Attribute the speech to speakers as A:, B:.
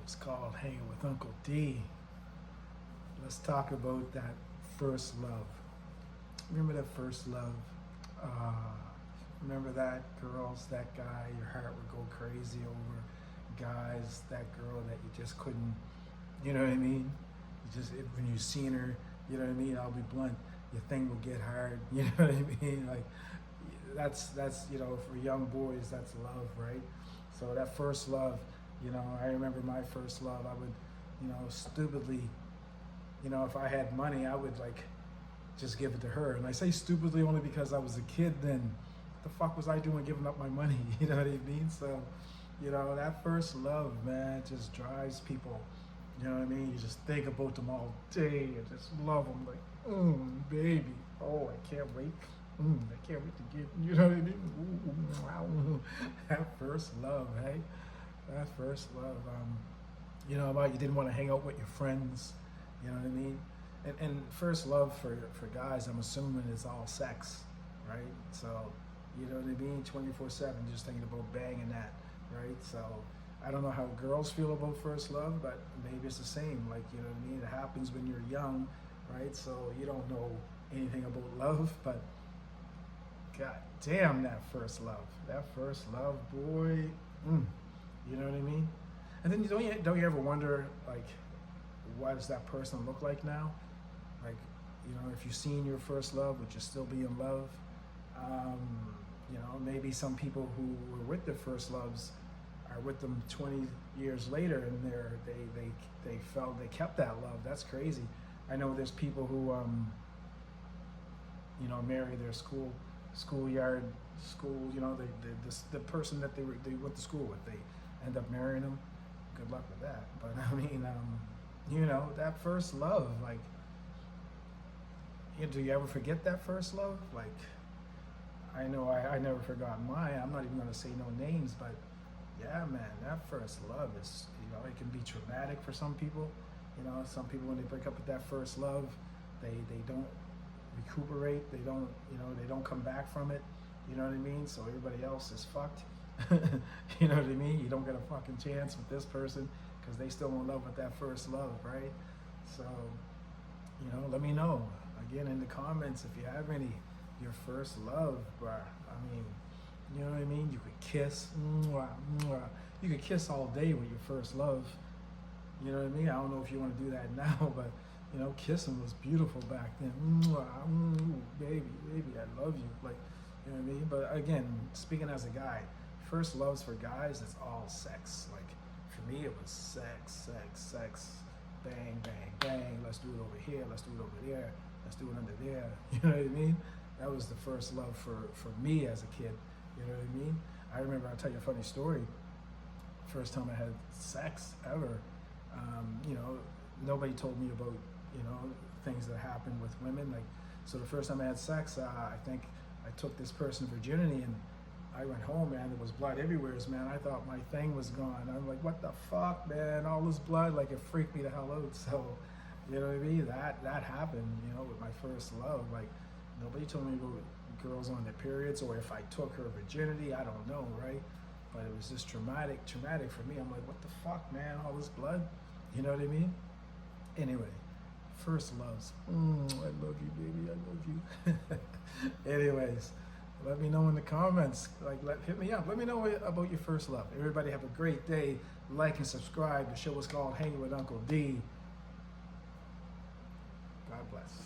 A: It's called Hanging with Uncle D. Let's talk about that first love. Remember that first love? Uh, Remember that girls, that guy, your heart would go crazy over guys, that girl that you just couldn't, you know what I mean? You just, when you seen her, you know what I mean? I'll be blunt, your thing will get hard, you know what I mean? Like, that's, you know, for young boys, that's love, right? So that first love, you know, I remember my first love, I would, you know, stupidly, you know, if I had money, I would like just give it to her. And I say stupidly only because I was a kid then. What the fuck was I doing giving up my money? You know what I mean? So, you know, that first love, man, just drives people. You know what I mean? You just think about them all day and just love them like, baby. Oh, I can't wait. I can't wait to get, you know what I mean? Wow. That first love, hey? That first love. You know, about you didn't want to hang out with your friends. You know what I mean? And first love for guys, I'm assuming is all sex, right? So, you know what I mean? 24/7, just thinking about banging that, right? So, I don't know how girls feel about first love, but maybe it's the same. Like, you know what I mean? It happens when you're young, right? So, you don't know anything about love, but God damn, that first love. That first love, boy. You know what I mean? And then don't you ever wonder, like, what does that person look like now? Like, you know, if you've seen your first love, would you still be in love? You know, maybe some people who were with their first loves are with them 20 years later, and they felt they kept that love. That's crazy. I know there's people who you know, marry their schoolyard, you know, the person that they went to school with, they end up marrying them. Good luck with that. But I mean, you know, that first love, like, do you ever forget that first love? Like, I know I never forgot mine. I'm not even going to say no names, but yeah, man, that first love is, you know, it can be traumatic for some people. You know, some people, when they break up with that first love, they don't recuperate. They don't, you know, they don't come back from it. You know what I mean? So everybody else is fucked. You know what I mean? You don't get a fucking chance with this person because they still in love with that first love, right? So, you know, let me know again in the comments if you have any your first love, bruh. I mean, you know what I mean? You could kiss, mwah, mwah. You could kiss all day with your first love. You know what I mean? I don't know if you want to do that now, but you know, kissing was beautiful back then. Mwah, baby, baby, I love you. Like, you know what I mean? But again, speaking as a guy, first loves for guys, it's all sex. Like, for me, it was sex, sex, sex, bang, bang, bang. Let's do it over here. Let's do it over there. Let's do it under there. You know what I mean? That was the first love for me as a kid. You know what I mean? I remember, I'll tell you a funny story. First time I had sex ever, you know, nobody told me about, you know, things that happen with women. Like, so the first time I had sex, I think I took this person's virginity, and I went home, man, there was blood everywhere, man. I thought my thing was gone. I'm like, what the fuck, man? All this blood, like, it freaked me the hell out. So, you know what I mean? That happened, you know, with my first love. Like, nobody told me about girls on their periods, or if I took her virginity, I don't know, right? But it was just traumatic for me. I'm like, what the fuck, man? All this blood? You know what I mean? Anyway, first loves. I love you, baby. I love you. Anyways, let me know in the comments. Like, hit me up. Let me know about your first love. Everybody have a great day. Like and subscribe. The show is called Hanging with Uncle D. God bless.